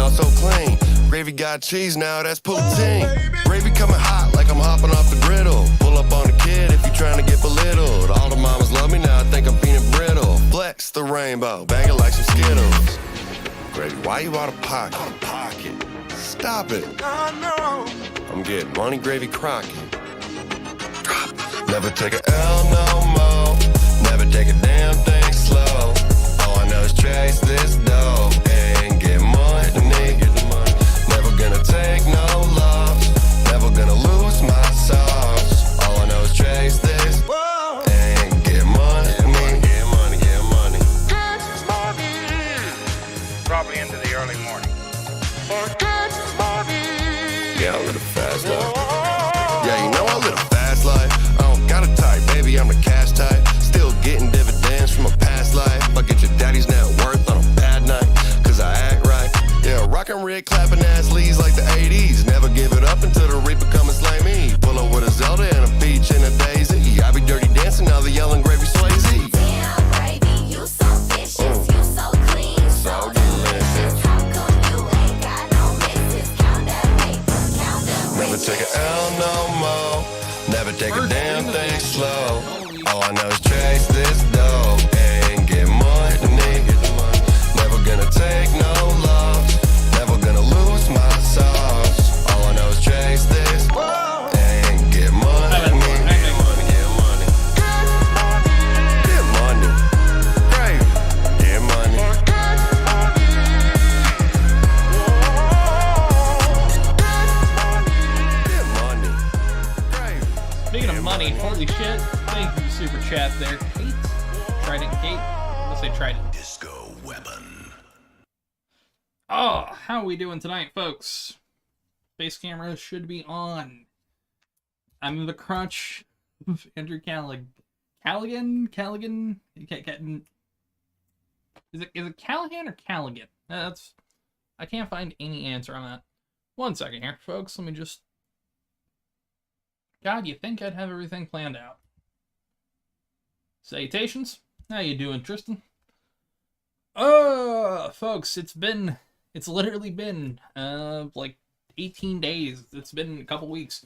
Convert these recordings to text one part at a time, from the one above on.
all so clean. Gravy got cheese now, that's poutine. Gravy coming hot like I'm hopping off the griddle. Pull up on the kid if you trying to get belittled. All the mamas love me now, I think I'm peanut brittle. Flex the rainbow, bang it like some Skittles. Gravy, why you out of pocket? Stop it. I'm getting money, Gravy Crockett. Never take a L no more. Never take a damn thing slow. All I know is chase this dough and get money. Never gonna take no loss. Never gonna lose my sauce. All I know is chase this and get money. Get money, get money. Probably into the early morning. Yeah, I live a fast life. Yeah, you know I live a fast life. I don't got a type, baby, I'm the cash type. Still getting dividends from a past life. I get your daddy's net worth on a bad night, cause I act right. Yeah, rockin' red, clapping ass leads like the 80s. Never give it up until the reaper come and slay me. Pull up with a Zelda and a peach and a daisy. I be dirty dancing, now the yelling Gravy Swayze. Damn, Gravy, you so vicious, you so clean, so delicious. How come you ain't got no misses? Count that paper, count that. Never take a L no more. Never take a damn thing slow. All I know is chase this dough and get money. Never gonna take no loss. Never gonna lose my sauce. All I know is chase this and get money. Get money, get money. Get money. Gravy. Get money. Get money. Gravy. Speaking of money, holy shit. Thank you, super chat there. Tate? Trident Kate? Let's say Trident. Disco weapon. Oh, how are we doing tonight, folks? Face camera should be on. I'm in the crunch of Andrew Callahan? Is it Callahan or Callaghan? I can't find any answer on that. One second here, folks. Let me just... God, you think I'd have everything planned out. Salutations. How you doing, Tristan? Folks, it's literally been, like 18 days. It's been a couple weeks.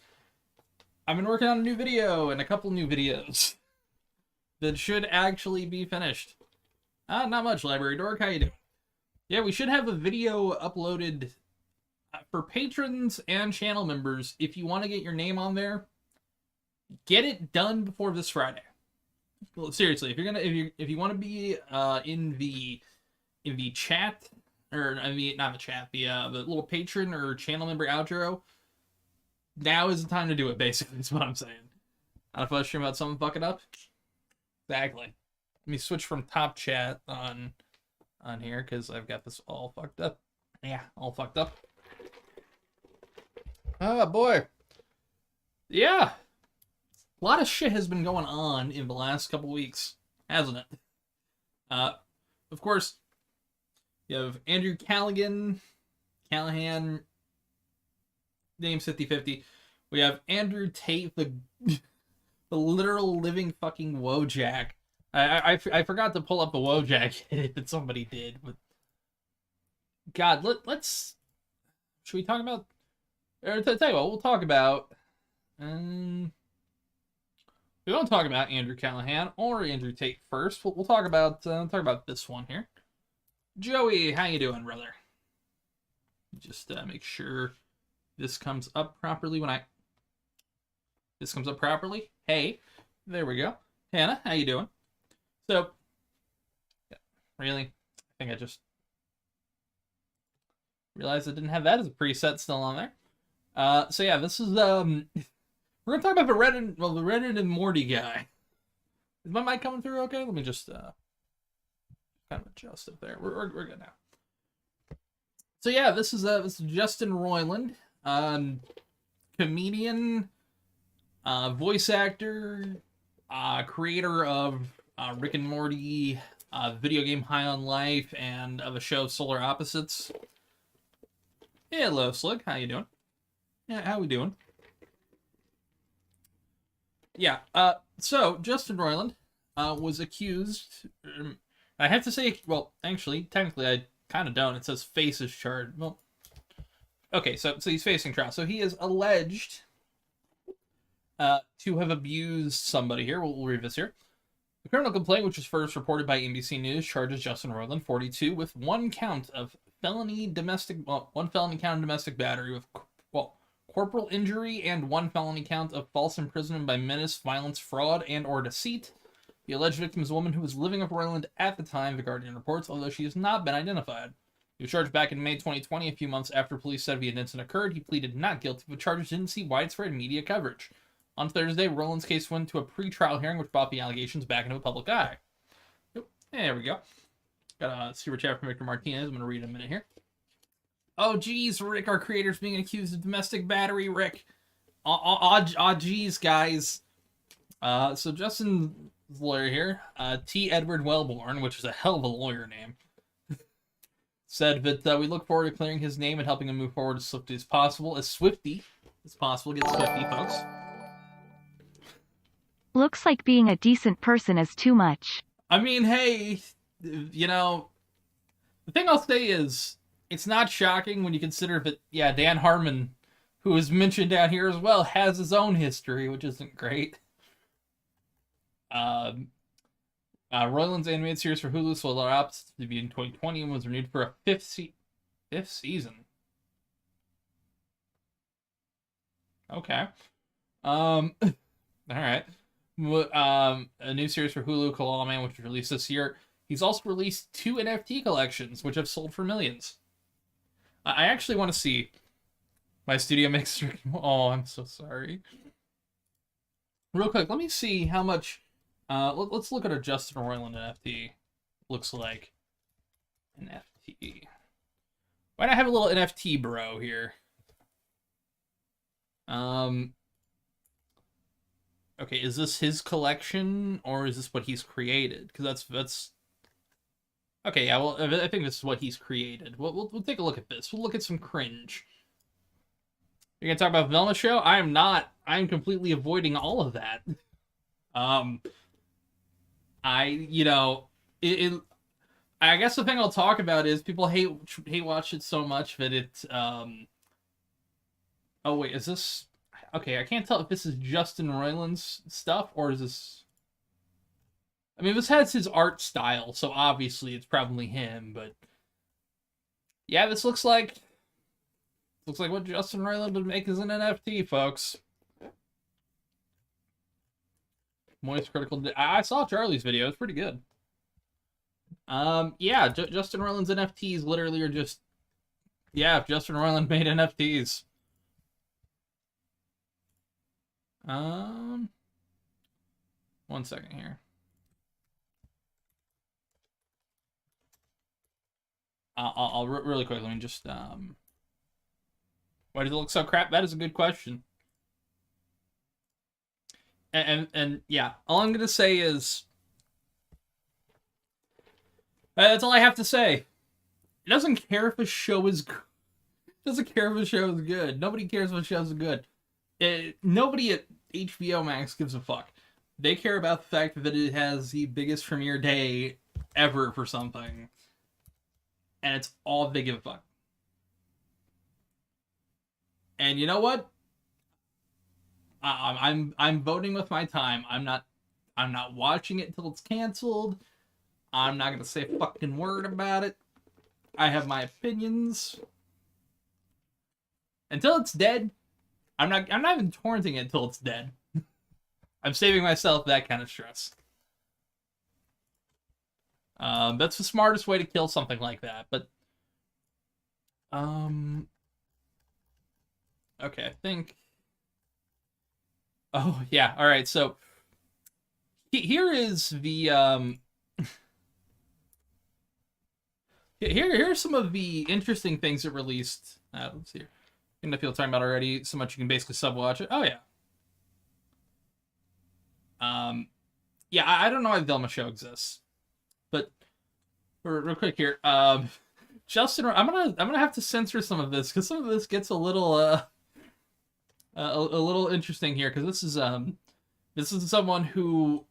I've been working on a new video and a couple new videos that should actually be finished. Not much, Library Dork. How you doing? Yeah, we should have a video uploaded for patrons and channel members. If you want to get your name on there, get it done before this Friday. Well, seriously, if you want to be in the chat, or I mean not the chat, the little patron or channel member outro, now is the time to do it. Basically, is what I'm saying. Not if I was streaming about something fucking up. Exactly. Let me switch from top chat on here because I've got this all fucked up. Yeah, all fucked up. Oh boy. Yeah. A lot of shit has been going on in the last couple weeks, hasn't it? Of course, you have Andrew Callahan, name's 50-50. We have Andrew Tate, the literal living fucking Wojak. I forgot to pull up the Wojak that somebody did, but God, let's should we talk about? Or tell you what, we'll talk about. We won't talk about Andrew Callahan or Andrew Tate first. We'll talk about this one here. Joey, how you doing, brother? Just make sure this comes up properly This comes up properly. Hey, there we go. Hannah, how you doing? So, yeah, really, I think I just realized I didn't have that as a preset still on there. So yeah, this is we're gonna talk about the Rick and Morty guy. Is my mic coming through okay? Let me just kind of adjust it there. We're good now. So yeah, this is Justin Roiland, comedian, voice actor, creator of Rick and Morty, video game High on Life, and of a show Solar Opposites. Hello, Slug. How you doing? Yeah, how we doing? Yeah, so Justin Roiland was accused. I have to say, well, actually, technically, I kind of don't. It says face is charged. Well, Okay, so he's facing trial. So he is alleged to have abused somebody here. We'll read this here. The criminal complaint, which was first reported by NBC News, charges Justin Roiland, 42, with one count of one felony count of domestic battery with, corporal injury and one felony count of false imprisonment by menace, violence, fraud, and or deceit. The alleged victim is a woman who was living with Roiland at the time, The Guardian reports, although she has not been identified. He was charged back in May 2020, a few months after police said the incident occurred. He pleaded not guilty, but charges didn't see widespread media coverage. On Thursday, Roland's case went to a pre-trial hearing, which brought the allegations back into the public eye. Yep. There we go. Got a super chat from Victor Martinez. I'm going to read in a minute here. Oh, geez, Rick, our creator's being accused of domestic battery, Rick. Geez, guys. So Justin's lawyer here, T. Edward Wellborn, which is a hell of a lawyer name, said that we look forward to clearing his name and helping him move forward as swiftly as possible. As swifty as possible. Get swifty, folks. Looks like being a decent person is too much. I mean, hey, you know, the thing I'll say is, it's not shocking when you consider that, yeah, Dan Harmon, who is mentioned down here as well, has his own history, which isn't great. Roiland's animated series for Hulu, Solar Opposites, debuted in 2020 and was renewed for a fifth season. Okay. All right. A new series for Hulu, Callahan, which was released this year. He's also released 2 NFT collections, which have sold for millions. I actually want to see my studio makes. Oh, I'm so sorry. Real quick, let me see how much. Let's look at a Justin Roiland NFT. Looks like NFT. Why not have a little NFT bro here? Okay, is this his collection or is this what he's created? Because that's. Okay, yeah. Well, I think this is what he's created. We'll take a look at this. We'll look at some cringe. You're gonna talk about Velma show? I am not. I am completely avoiding all of that. I guess the thing I'll talk about is people hate watch it so much that it. Oh wait, is this? Okay, I can't tell if this is Justin Roiland's stuff or is this. I mean, this has his art style, so obviously it's probably him. But yeah, this looks like what Justin Roiland would make as an NFT, folks. Moist critical. I saw Charlie's video. It's pretty good. Yeah, Justin Roiland's NFTs literally are just. Yeah, if Justin Roiland made NFTs. One second here. I'll really quick. Let me just why does it look so crap? That is a good question. And yeah, all I'm gonna say is that's all I have to say. It doesn't care if a show is good. Doesn't care if a show is good. Nobody cares if a show is good. Nobody at HBO Max gives a fuck. They care about the fact that it has the biggest premiere day ever for something. And it's all they give a fuck. And you know what? I'm voting with my time. I'm not watching it until it's canceled. I'm not gonna say a fucking word about it. I have my opinions. Until it's dead, I'm not even torrenting it until it's dead. I'm saving myself that kind of stress. That's the smartest way to kill something like that, but okay, I think. Oh yeah, all right. So here is the here's some of the interesting things that released. Let's see here. I know people talking about already. So much you can basically sub-watch it. Oh yeah. Yeah, I don't know why the Velma show exists, but real quick here, Justin, I'm gonna have to censor some of this because some of this gets a little interesting here because this is someone who,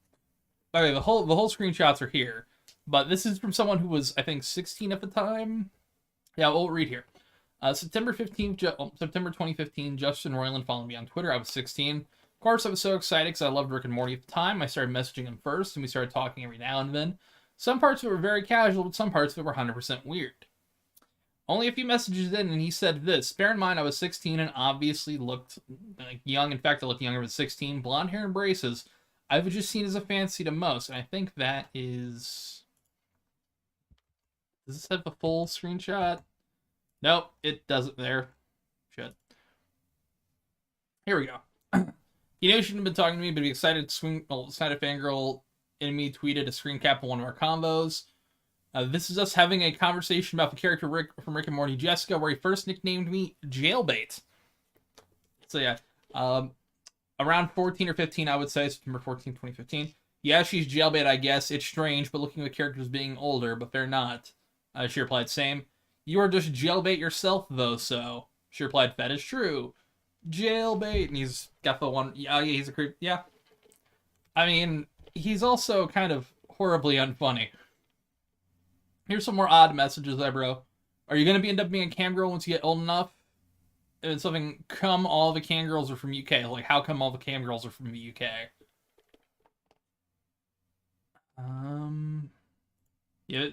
okay, the whole screenshots are here, but this is from someone who was I think 16 at the time. Yeah, we'll read here. September 2015, Justin Roiland followed me on Twitter. I was 16. Of course, I was so excited because I loved Rick and Morty at the time. I started messaging him first, and we started talking every now and then. Some parts of it were very casual, but some parts of it were 100% weird. Only a few messages in, and he said this. Bear in mind, I was 16 and obviously looked like young. In fact, I looked younger than 16. Blonde hair and braces. I was just seen as a fancy to most, and I think that is... Does this have a full screenshot? Nope, it doesn't there. Shit. Here we go. You know, you shouldn't have been talking to me, but be excited excited fangirl in me tweeted a screen cap of one of our combos. This is us having a conversation about the character Rick from Rick and Morty, Jessica, where he first nicknamed me Jailbait. So yeah, around 14 or 15, I would say, September 14, 2015. Yeah, she's Jailbait, I guess. It's strange, but looking at the characters being older, but they're not. She replied, same. You are just Jailbait yourself, though, so. She replied, that is true. Jailbait. And he's got the one, yeah, he's a creep. Yeah. I mean, he's also kind of horribly unfunny. Here's some more odd messages there, bro. Are you going to end up being a cam girl once you get old enough? And something, come all the cam girls are from UK. Like, how come all the cam girls are from the UK? Yeah,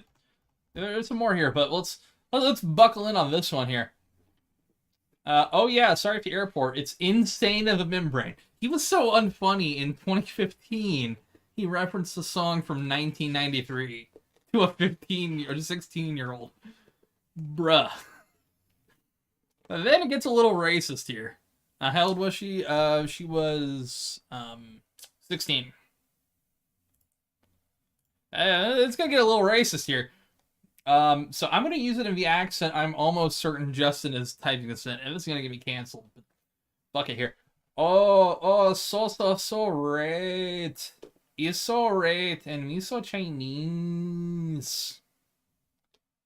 there's some more here, but let's buckle in on this one here. Oh yeah, sorry for the airport. It's insane of a membrane. He was so unfunny in 2015. He referenced a song from 1993 to a 15 or 16-year-old. Bruh. But then it gets a little racist here. How old was she? She was 16. It's gonna get a little racist here. So I'm gonna use it in the accent I'm almost certain Justin is typing this in, and this is gonna get me canceled. But fuck it here. Oh, so right. You're so right, and me so Chinese.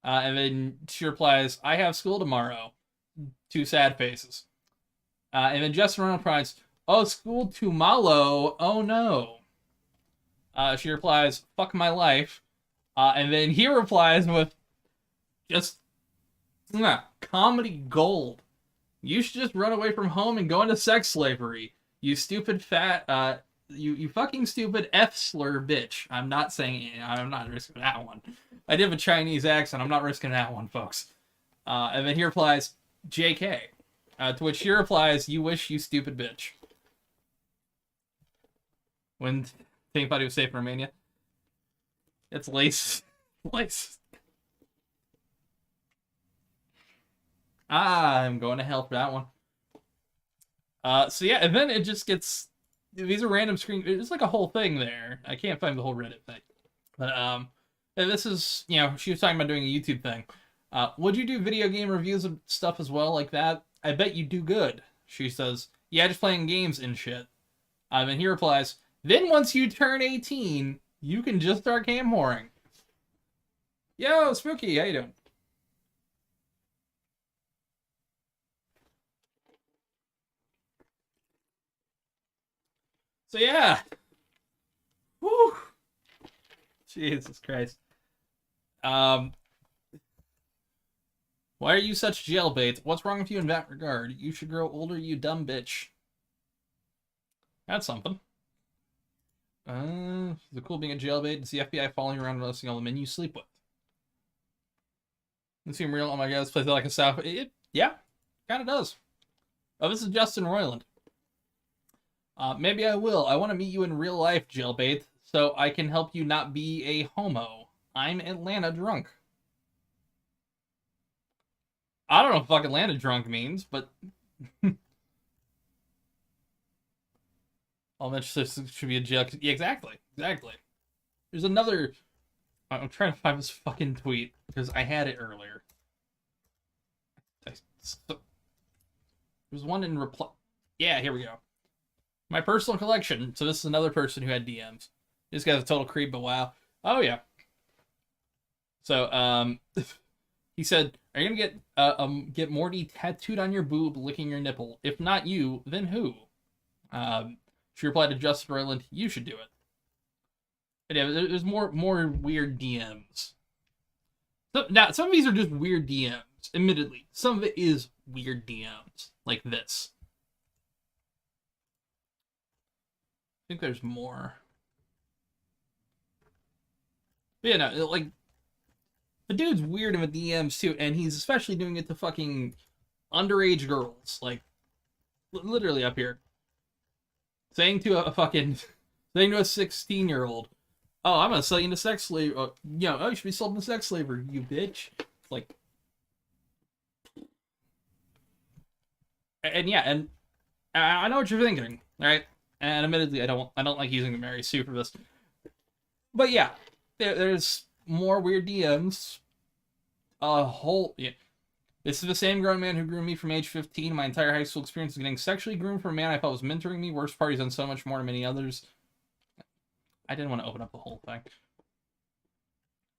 And then she replies, I have school tomorrow. 2 sad faces. And then Justin replies, oh, school tomorrow. Oh no. She replies, fuck my life. And then he replies with just comedy gold. You should just run away from home and go into sex slavery. You stupid fat, you fucking stupid F-slur bitch. I'm not risking that one. I did have a Chinese accent. I'm not risking that one, folks. And then he replies, JK. To which she replies, you wish, you stupid bitch. When Tate thought he was safe in Romania. It's lace. I'm going to hell for that one. So yeah, and then it just gets... These are random screen... It's like a whole thing there. I can't find the whole Reddit thing. But, and this is, you know, she was talking about doing a YouTube thing. Would you do video game reviews and stuff as well like that? I bet you do good. She says, yeah, just playing games and shit. And he replies, then once you turn 18, you can just start cam whoring. Yo, Spooky, how you doing? So yeah. Woo. Jesus Christ. Why are you such jailbait? What's wrong with you in that regard? You should grow older, you dumb bitch. That's something. Is it cool being a jailbait? It's the FBI following you around and listing all the men you sleep with. Does it seem real? Oh my god, this plays like a South... Yeah, kind of does. Oh, this is Justin Roiland. Maybe I will. I want to meet you in real life, jailbait, so I can help you not be a homo. I'm Atlanta drunk. I don't know what fuck Atlanta drunk means, but... I'll mention this should be a jail... Yeah, exactly. There's another... I'm trying to find this fucking tweet, because I had it earlier. There's one in reply... Yeah, here we go. My personal collection. So this is another person who had DMs. This guy's a total creep, but wow. Oh, yeah. So, he said, are you gonna get Morty tattooed on your boob, licking your nipple? If not you, then who? She replied to Justin Roiland, you should do it. But yeah, there's more weird DMs. So, now, some of these are just weird DMs. Admittedly, some of it is weird DMs, like this. I think there's more. But yeah, no, like, the dude's weird in the DMs too, and he's especially doing it to fucking underage girls. Like, literally up here. Saying to a 16-year-old, oh, I'm gonna sell you into sex slave. Oh, you should be sold into sex slavery, you bitch. Like, and yeah, and I know what you're thinking, right? And admittedly, I don't like using the Mary Sue for this, but yeah, there's more weird DMs. Yeah. This is the same grown man who groomed me from age 15. My entire high school experience is getting sexually groomed from a man I felt was mentoring me. Worst part, he's done so much more than many others. I didn't want to open up the whole thing.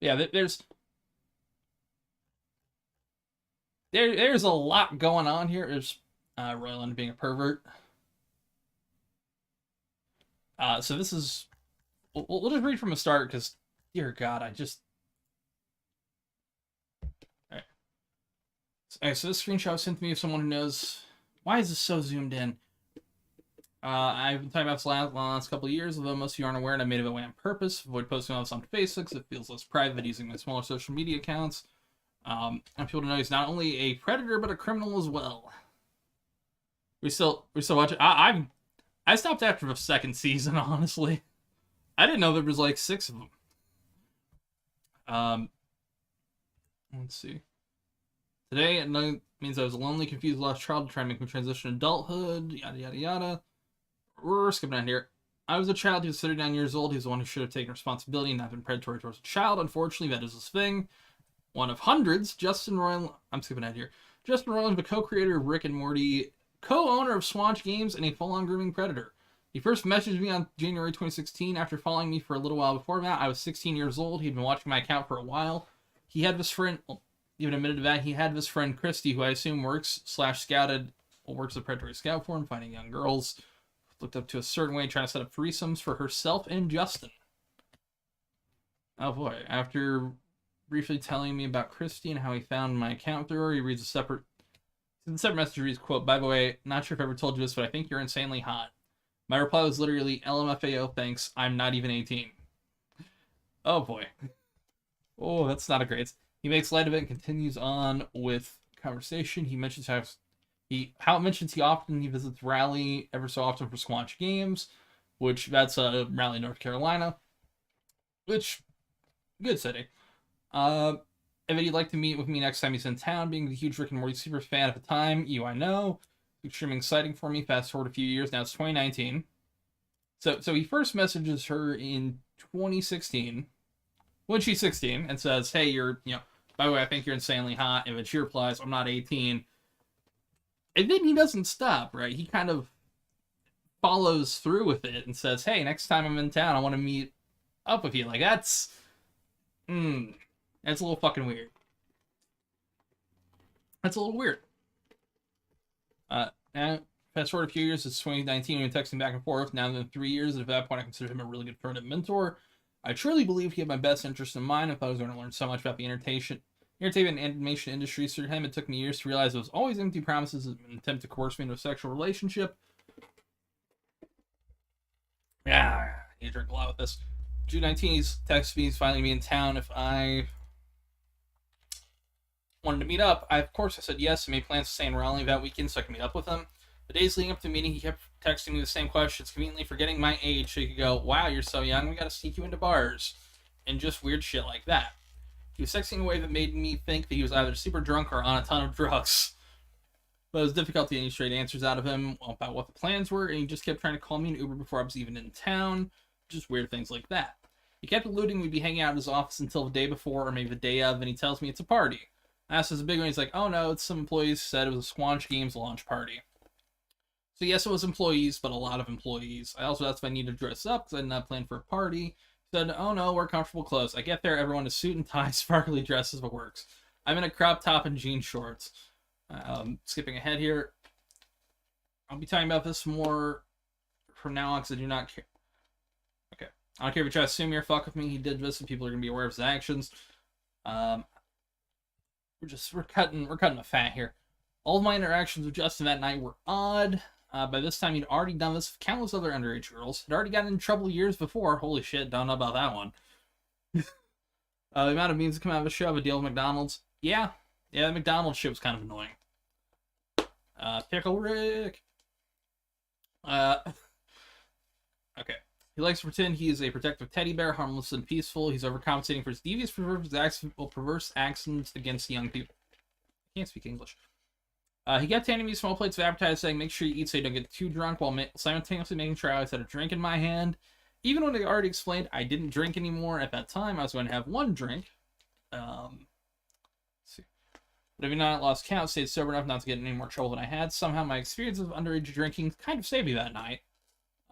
Yeah, there's a lot going on here. There's Roiland being a pervert. So this is... We'll just read from the start, because, dear God, Alright, so this screenshot was sent to me of someone who knows... Why is this so zoomed in? I've been talking about this the last couple of years, although most of you aren't aware, and I made it away on purpose. Avoid posting all this on Facebook, because it feels less private using my smaller social media accounts. I want people to know he's not only a predator, but a criminal as well. We still watching. I stopped after the second season, honestly. I didn't know there was like 6 of them. Let's see. Today, it means I was a lonely, confused, lost child trying to make me transition to adulthood, yada, yada, yada. We're skipping on here. I was a child who was 39 years old. He's the one who should have taken responsibility and not been predatory towards a child. Unfortunately, that is his thing. One of hundreds, Justin Roiland... I'm skipping ahead here. Justin Roiland, the co-creator of Rick and Morty, co-owner of Swanch Games, and a full-on grooming predator. He first messaged me on January 2016 after following me for a little while before that. I was 16 years old. He'd been watching my account for a while. He had this friend... Even admitted to that, he had his friend Christy, who I assume works as a predatory scout for him, finding young girls. Looked up to a certain way, trying to set up threesomes for herself and Justin. Oh boy. After briefly telling me about Christy and how he found my account through her, he reads the separate message reads, quote, by the way, not sure if I ever told you this, but I think you're insanely hot. My reply was literally, LMFAO, thanks, I'm not even 18. Oh boy. Oh, that's not a great... He makes light of it and continues on with conversation. He mentions how he visits Raleigh ever so often for Squanch Games, which that's Raleigh, North Carolina, which good city. And then he'd like to meet with me next time he's in town. Being the huge Rick and Morty super fan at the time, I know, extremely exciting for me. Fast forward a few years, now it's 2019. So he first messages her in 2016. When she's 16, and says, hey, by the way, I think you're insanely hot. And then she replies, I'm not 18. And then he doesn't stop, right? He kind of follows through with it and says, hey, next time I'm in town, I want to meet up with you. Like, that's a little fucking weird. That's a little weird. And fast forward a few years, it's 2019, we've been texting back and forth. Now than 3 years, and at that point, I consider him a really good friend and mentor. I truly believed he had my best interest in mind. I thought I was going to learn so much about the entertainment and animation industry. Through him, it took me years to realize it was always empty promises and an attempt to coerce me into a sexual relationship. Yeah, you drink a lot with this. June 19th, he's texted me, he's finally me in town. If I wanted to meet up, of course I said yes. I made plans to stay in Raleigh that weekend so I could meet up with him. The days leading up to the meeting, he kept texting me the same questions, conveniently forgetting my age, so he could go, wow, you're so young, we gotta sneak you into bars. And just weird shit like that. He was texting in a way that made me think that he was either super drunk or on a ton of drugs. But it was difficult to get any straight answers out of him about what the plans were, and he just kept trying to call me an Uber before I was even in town. Just weird things like that. He kept alluding we'd be hanging out in his office until the day before, or maybe the day of, and he tells me it's a party. I asked if it's a big one, he's like, oh no, it's some employees said it was a Squanch Games launch party. So yes, it was employees, but a lot of employees. I also asked if I needed to dress up, because I did not plan for a party. He said, oh no, wear comfortable clothes. I get there, everyone is suit and tie, sparkly dresses, but works. I'm in a crop top and jean shorts. Skipping ahead here. I'll be talking about this more from now on, because I do not care. Okay. I don't care if you try to sue me or fuck with me. He did this, and people are going to be aware of his actions. We're we're cutting the fat here. All of my interactions with Justin that night were odd. By this time, he'd already done this with countless other underage girls. Had already gotten in trouble years before. Holy shit, don't know about that one. The amount of memes that come out of the show of a deal with McDonald's. Yeah, the McDonald's shit was kind of annoying. Pickle Rick. Okay. He likes to pretend he is a protective teddy bear, harmless and peaceful. He's overcompensating for his devious, perverse actions against young people. I can't speak English. He kept handing me small plates of appetizers, saying, make sure you eat so you don't get too drunk, while simultaneously making sure I always had a drink in my hand. Even when I already explained I didn't drink anymore at that time, I was going to have one drink. Let's see. But every night I lost count, stayed sober enough not to get in any more trouble than I had. Somehow my experience of underage drinking kind of saved me that night.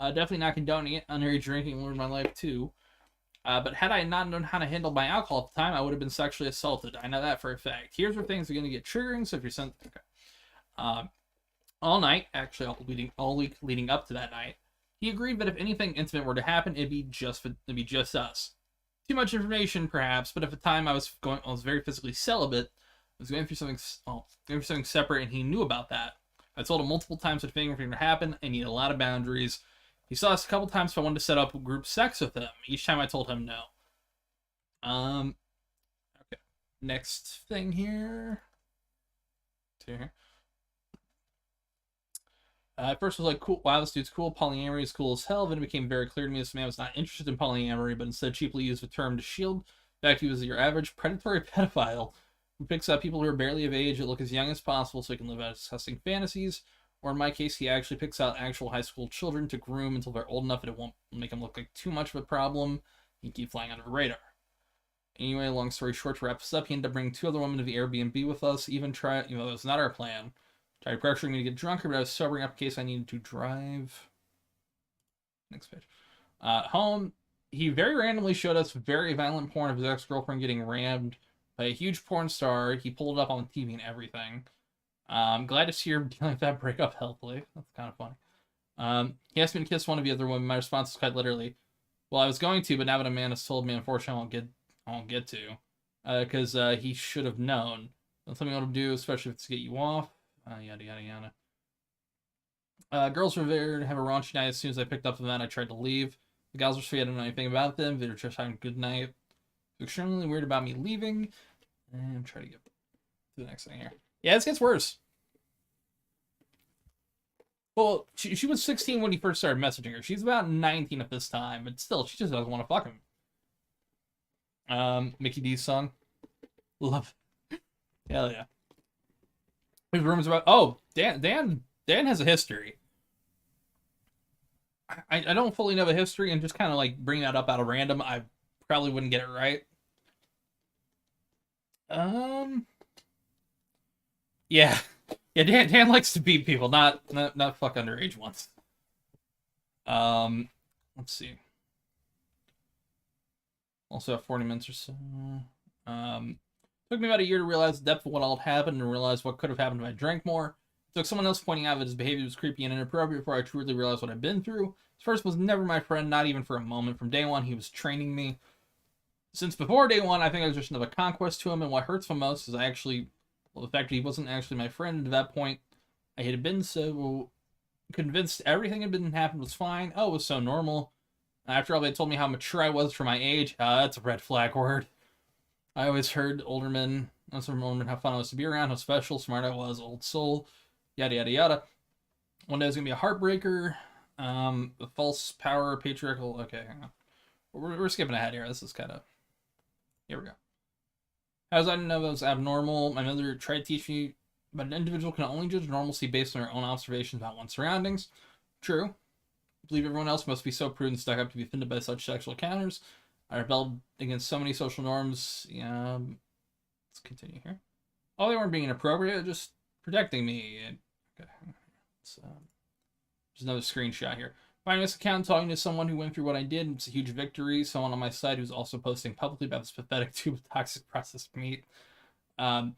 Definitely not condoning it. Underage drinking ruined my life too. But had I not known how to handle my alcohol at the time, I would have been sexually assaulted. I know that for a fact. Here's where things are going to get triggering, so if you're okay. All night, actually all week leading up to that night, he agreed that if anything intimate were to happen, it'd be just us. Too much information, perhaps, but at the time I was very physically celibate. I was going through something separate, and he knew about that. I told him multiple times that if anything were to happen, I needed a lot of boundaries. He saw us a couple times if I wanted to set up group sex with him. Each time I told him no. Okay. Next thing here. At first I was like, cool, wow, this dude's cool. Polyamory is cool as hell. Then it became very clear to me this man was not interested in polyamory, but instead cheaply used the term to shield the fact he was your average predatory pedophile who picks up people who are barely of age that look as young as possible so he can live out disgusting fantasies. Or in my case, he actually picks out actual high school children to groom until they're old enough that it won't make them look like too much of a problem. He keep flying under the radar. Anyway, long story short, to wrap this up, he ended up bringing 2 other women to the Airbnb with us. That was not our plan. Tried pressuring me to get drunker, but I was sobering up in case I needed to drive. Next page. Home, he very randomly showed us very violent porn of his ex-girlfriend getting rammed by a huge porn star. He pulled it up on the TV and everything. I'm glad to see her dealing with that breakup healthily. That's kind of funny. He asked me to kiss one of the other women. My response was quite literally, well, I was going to, but now that a man has told me, unfortunately, I won't get to. Because he should have known. Don't tell me what to do, especially if it's to get you off. Yada, yada, yada. Girls were there to have a raunchy night. As soon as I picked up the van, I tried to leave. The gals were sweet. I didn't know anything about them. They were just having a good night. Extremely weird about me leaving. And I'm trying to get to the next thing here. Yeah, this gets worse. Well, she was 16 when he first started messaging her. She's about 19 at this time, but still, she just doesn't want to fuck him. Mickey D's song. Love it. Hell yeah. There's rumors about... Oh, Dan has a history. I don't fully know the history, and just kind of like bring that up out of random. I probably wouldn't get it right. Yeah. Yeah, Dan likes to beat people, not fuck underage ones. Let's see. Also 40 minutes or so. Took me about a year to realize the depth of what all had happened and realize what could have happened if I drank more. It took someone else pointing out that his behavior was creepy and inappropriate before I truly realized what I'd been through. His first was never my friend, not even for a moment. From day one, he was training me. Since before day one, I think I was just another conquest to him, and what hurts him most is the fact that he wasn't actually my friend. And to that point, I had been so convinced everything had been happened was fine. Oh, it was so normal. After all, they told me how mature I was for my age. That's a red flag word. I always heard older men, how fun it was to be around, how special, smart I was, old soul, yada, yada, yada. One day I was going to be a heartbreaker, a false power, patriarchal, okay, hang on. We're skipping ahead here. This is kind of, here we go. As I didn't know that was abnormal, my mother tried to teach me, but an individual can only judge normalcy based on their own observations about one's surroundings. True. I believe everyone else must be so prudent and stuck up to be offended by such sexual encounters. I rebelled against so many social norms. Yeah, let's continue here. Oh, they weren't being inappropriate, just protecting me. Okay. There's another screenshot here. Finding this account, talking to someone who went through what I did, it's a huge victory. Someone on my side who's also posting publicly about this pathetic tube of toxic processed meat. I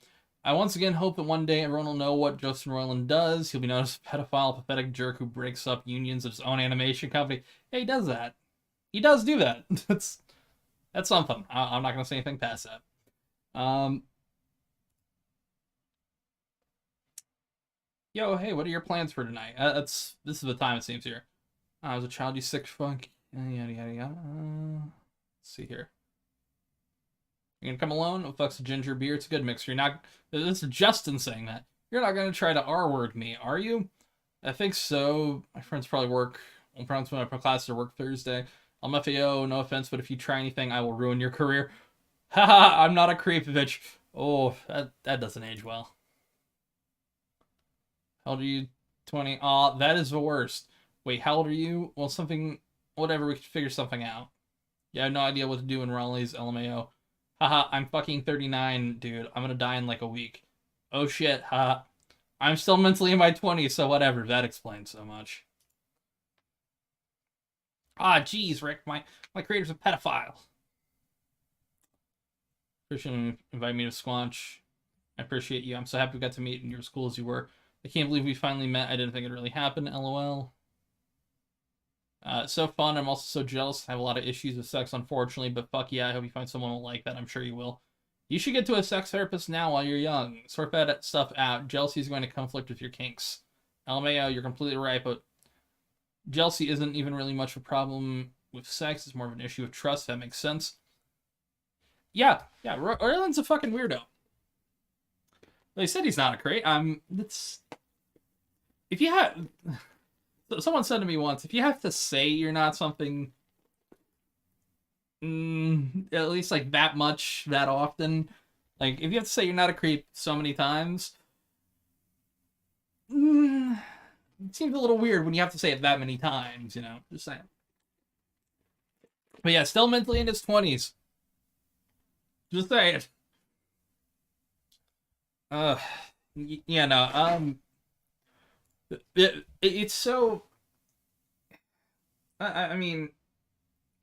once again hope that one day everyone will know what Justin Roiland does. He'll be known as a pedophile, pathetic jerk who breaks up unions of his own animation company. Yeah, he does that. He does do that. That's something. I'm not going to say anything past that. Yo, hey, what are your plans for tonight? This is the time it seems here. I was a child, you sick fuck. Yada yada yada. Let's see here. You gonna come alone? Oh, fuck's a ginger beer. It's a good mix. You're not. This is Justin saying that. You're not gonna try to R-word me, are you? I think so. My friends probably work. One friends when my classes work Thursday. I'm FAO, no offense, but if you try anything, I will ruin your career. Haha, I'm not a creep, bitch. Oh, that doesn't age well. How old are you? 20. Aw, that is the worst. Wait, how old are you? Well, something, whatever, we can figure something out. Yeah, I have no idea what to do in Raleigh's LMAO. Haha, I'm fucking 39, dude. I'm gonna die in like a week. Oh shit, haha. I'm still mentally in my 20s, so whatever. That explains so much. Ah, jeez, Rick, my creator's a pedophile. Christian invited me to Squanch. I appreciate you. I'm so happy we got to meet in your school as you were. I can't believe we finally met. I didn't think it'd really happen, LOL. So fun. I'm also so jealous. I have a lot of issues with sex, unfortunately, but fuck yeah, I hope you find someone who will like that. I'm sure you will. You should get to a sex therapist now while you're young. Sort that stuff out. Jealousy is going to conflict with your kinks. LMAO, you're completely right, but jealousy isn't even really much of a problem with sex. It's more of an issue of trust. That makes sense. Yeah. Roiland's a fucking weirdo. They said he's not a crate. It's... If you have... Someone said to me once, if you have to say you're not something... at least, like, that much, that often... Like, if you have to say you're not a creep so many times... it seems a little weird when you have to say it that many times, you know? Just saying. But yeah, still mentally in his 20s. Just saying. Yeah, no, it's so... I mean,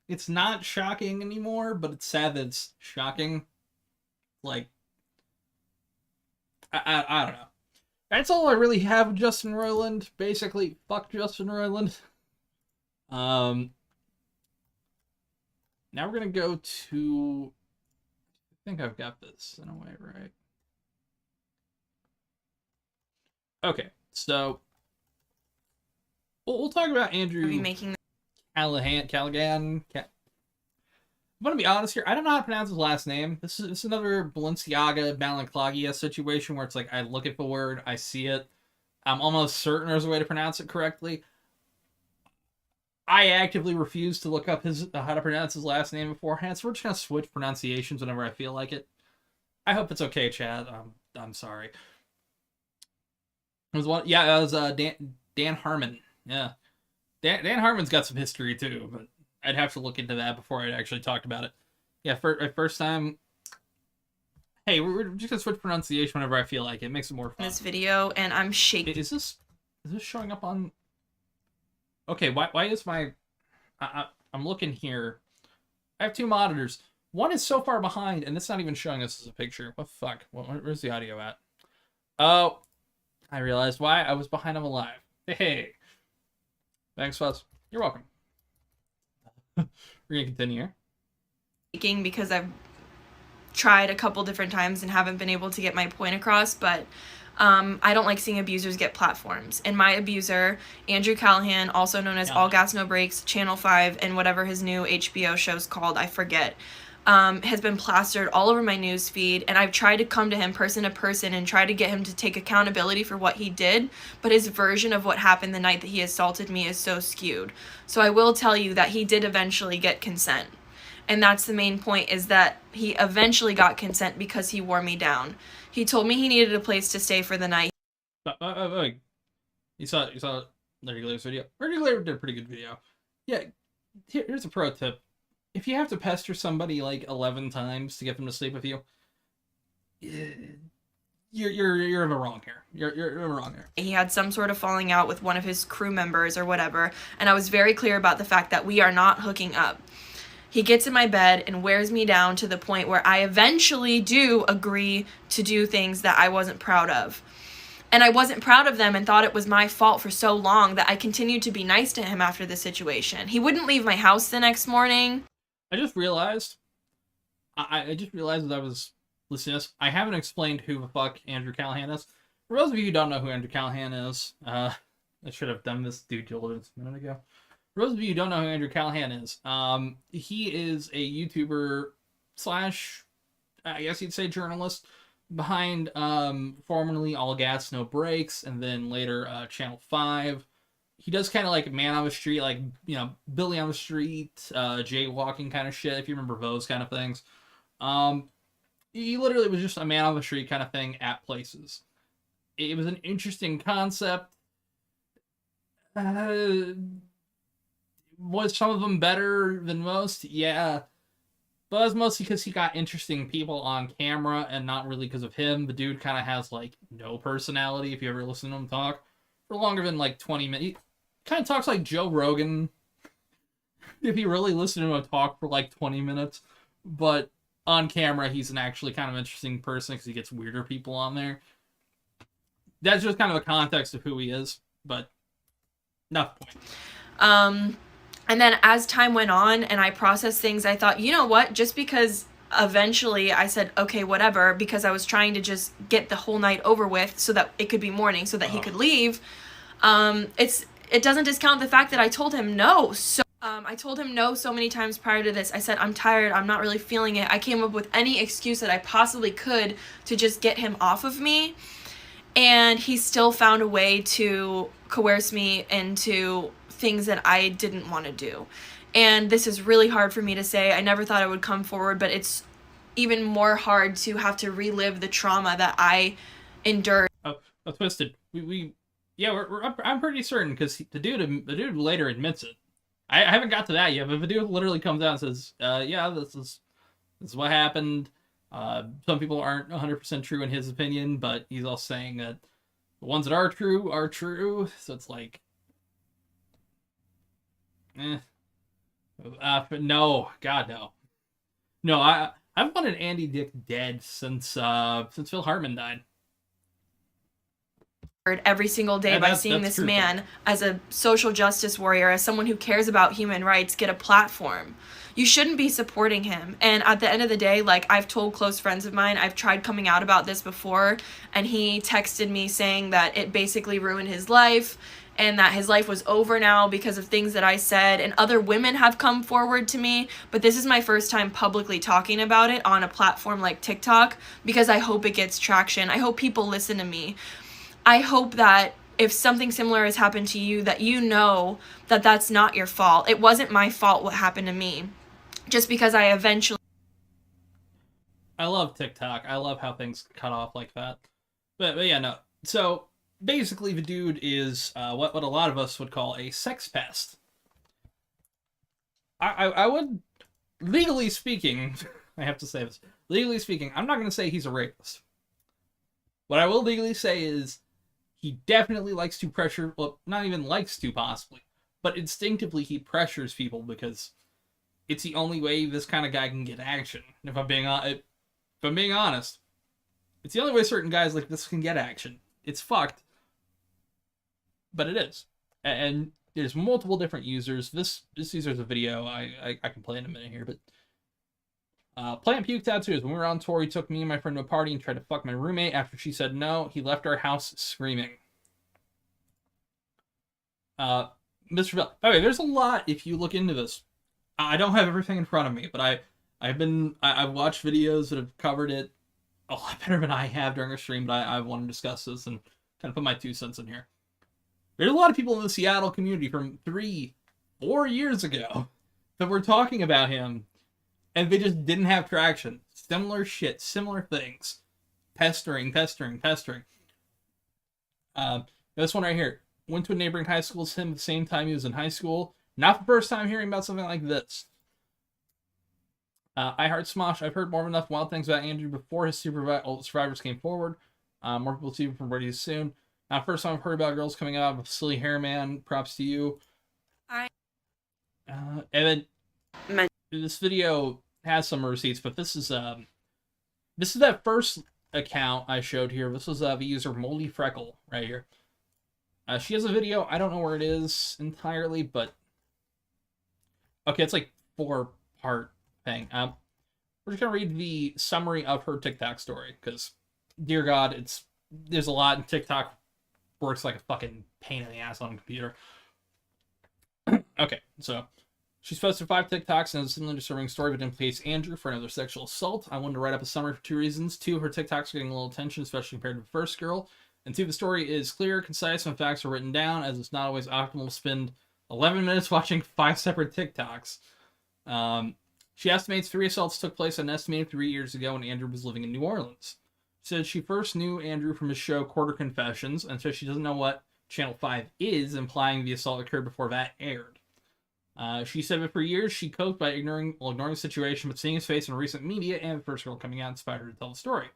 it's not shocking anymore, but it's sad that it's shocking. Like, I don't know. That's all I really have of Justin Roiland. Basically, fuck Justin Roiland. Now we're gonna go to... I think I've got this in a way, right? Okay, so we'll talk about Andrew Callahan. I'm gonna be honest here. I don't know how to pronounce his last name. This is another Balenciaga Balenclagia situation where it's like I look at the word, I see it, I'm almost certain there's a way to pronounce it correctly. I actively refuse to look up how to pronounce his last name beforehand, so we're just gonna switch pronunciations whenever I feel like it. I hope it's okay, Chad. I'm sorry. It was Dan Harmon. Yeah. Dan Harmon's got some history too, but I'd have to look into that before I actually talked about it. Yeah, first time. Hey, we're just gonna switch pronunciation whenever I feel like it. Makes it more fun. This video, and I'm shaking. Is this showing up on? Okay, why is my? I'm looking here. I have two monitors. One is so far behind, and it's not even showing us as a picture. What the fuck? Where's the audio at? Oh. I realized why I was behind. I'm alive. Hey. Thanks, Fuzz. You're welcome. We're gonna continue here. Because I've tried a couple different times and haven't been able to get my point across, but I don't like seeing abusers get platforms. And my abuser, Andrew Callahan, also known as All Gas No Breaks, Channel 5, and whatever his new HBO show's called, I forget, has been plastered all over my news feed, and I've tried to come to him person to person and try to get him to take accountability for what he did, but his version of what happened the night that he assaulted me is so skewed. So I will tell you that he did eventually get consent. And that's the main point, is that he eventually got consent because he wore me down. He told me he needed a place to stay for the night. You saw Larry Glaver's video? Larry Glaver did a pretty good video. Yeah, here's a pro tip. If you have to pester somebody like 11 times to get them to sleep with you, you're in the wrong here. You're in the wrong here. He had some sort of falling out with one of his crew members or whatever, and I was very clear about the fact that we are not hooking up. He gets in my bed and wears me down to the point where I eventually do agree to do things that I wasn't proud of. And I wasn't proud of them and thought it was my fault for so long that I continued to be nice to him after the situation. He wouldn't leave my house the next morning. I just realized as I was listening to this, I haven't explained who the fuck Andrew Callahan is. For those of you who don't know who Andrew Callahan is, I should have done this due diligence a minute ago. For those of you who don't know who Andrew Callahan is, he is a YouTuber slash, I guess you'd say, journalist behind formerly All Gas No Breaks, and then later Channel 5. He does kind of like man on the street, like, you know, Billy on the street, jaywalking kind of shit, if you remember those kind of things. He literally was just a man on the street kind of thing at places. It was an interesting concept. Was some of them better than most? Yeah. But that's mostly because he got interesting people on camera and not really because of him. The dude kind of has, like, no personality if you ever listen to him talk for longer than, like, 20 minutes. He kind of talks like Joe Rogan if you really listen to him talk for, like, 20 minutes. But on camera, he's an actually kind of interesting person because he gets weirder people on there. That's just kind of a context of who he is, but not the point. And then as time went on and I processed things, I thought, you know what? Just because eventually I said, okay, whatever, because I was trying to just get the whole night over with so that it could be morning so that he could leave. It doesn't discount the fact that I told him no. I told him no so many times prior to this. I said, I'm tired. I'm not really feeling it. I came up with any excuse that I possibly could to just get him off of me. And he still found a way to coerce me into things that I didn't want to do. And this is really hard for me to say. I never thought it would come forward, but it's even more hard to have to relive the trauma that I endured. Oh, twisted. I'm pretty certain because the dude later admits it. I haven't got to that yet, but the dude literally comes out and says, "Yeah, this is what happened." Some people aren't 100% true in his opinion, but he's also saying that the ones that are true. So it's like, no, God, no. No, I've wanted Andy Dick dead since Phil Hartman died. Every single day by seeing this man as a social justice warrior, as someone who cares about human rights, get a platform. You shouldn't be supporting him. And at the end of the day, like, I've told close friends of mine, I've tried coming out about this before, and he texted me saying that it basically ruined his life and that his life was over now because of things that I said, and other women have come forward to me, but this is my first time publicly talking about it on a platform like TikTok because I hope it gets traction. I hope people listen to me. I hope that if something similar has happened to you, that you know that that's not your fault. It wasn't my fault what happened to me. Just because I eventually... I love TikTok. I love how things cut off like that. But yeah, no. So, basically the dude is what a lot of us would call a sex pest. I would, legally speaking, I have to say this, legally speaking, I'm not going to say he's a rapist. What I will legally say is he definitely likes to pressure, well, not even likes to possibly, but instinctively he pressures people because it's the only way this kind of guy can get action. And if I'm being honest, it's the only way certain guys like this can get action. It's fucked, but it is. And there's multiple different users. This user's a video I can play in a minute here, but Plant Puke Tattoos. When we were on tour, he took me and my friend to a party and tried to fuck my roommate. After she said no, he left our house screaming. Mr. Bell. Okay, there's a lot if you look into this. I don't have everything in front of me, but I've watched videos that have covered it a lot better than I have during a stream, but I want to discuss this and kind of put my 2 cents in here. There's a lot of people in the Seattle community from 3-4 years ago that were talking about him, and they just didn't have traction. Similar shit, similar things. Pestering. This one right here. Went to a neighboring high school as him at the same time he was in high school. Not the first time hearing about something like this. I heard Smosh. I've heard more than enough wild things about Andrew before his survivors came forward. More people see him from Brady soon. Not first time I've heard about girls coming out of silly hair man. Props to you. And then this video has some receipts, but this is that first account I showed here. This was the user Moldy Freckle right here. She has a video. I don't know where it is entirely, but okay, it's like 4-part thing. We're just gonna read the summary of her TikTok story because, dear God, it's there's a lot, and TikTok works like a fucking pain in the ass on a computer. Okay, so she's posted 5 TikToks and a similar disturbing story, but implicates Andrew for another sexual assault. I wanted to write up a summary for 2 reasons. 2, her TikToks are getting a little attention, especially compared to the first girl. And 2, the story is clear, concise, and facts are written down, as it's not always optimal to spend 11 minutes watching 5 separate TikToks. She estimates 3 assaults took place an estimated 3 years ago when Andrew was living in New Orleans. She said she first knew Andrew from his show Quarter Confessions, and so she doesn't know what Channel 5 is, implying the assault occurred before that aired. She said that for years she coped by ignoring the situation, but seeing his face in recent media and the first girl coming out inspired her to tell the story.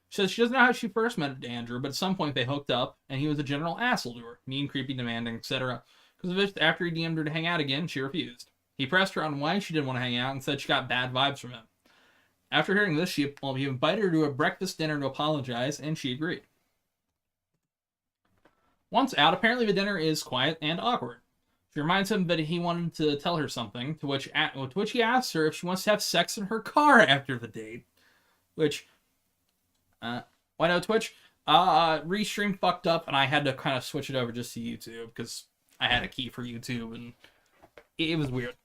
She says she doesn't know how she first met Andrew, but at some point they hooked up, and he was a general asshole to her, mean, creepy, demanding, etc. Because of it, after he DM'd her to hang out again, she refused. He pressed her on why she didn't want to hang out and said she got bad vibes from him. After hearing this, he invited her to a breakfast dinner to apologize, and she agreed. Once out, apparently the dinner is quiet and awkward. She reminds him that he wanted to tell her something, to which he asks her if she wants to have sex in her car after the date. Which, why no, Twitch? Restream fucked up, and I had to kind of switch it over just to YouTube, because I had a key for YouTube, and it was weird.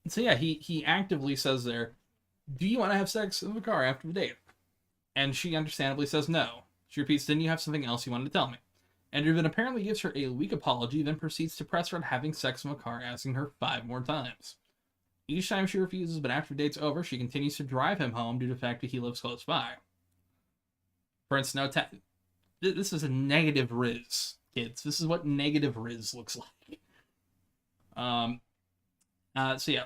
So yeah, he actively says there, do you want to have sex in the car after the date? And she understandably says no. She repeats, didn't you have something else you wanted to tell me? Andrew then apparently gives her a weak apology, then proceeds to press her on having sex in the car, asking her 5 more times. Each time she refuses, but after the date's over, she continues to drive him home due to the fact that he lives close by. For instance, this is a negative Riz, kids. This is what negative Riz looks like. So yeah.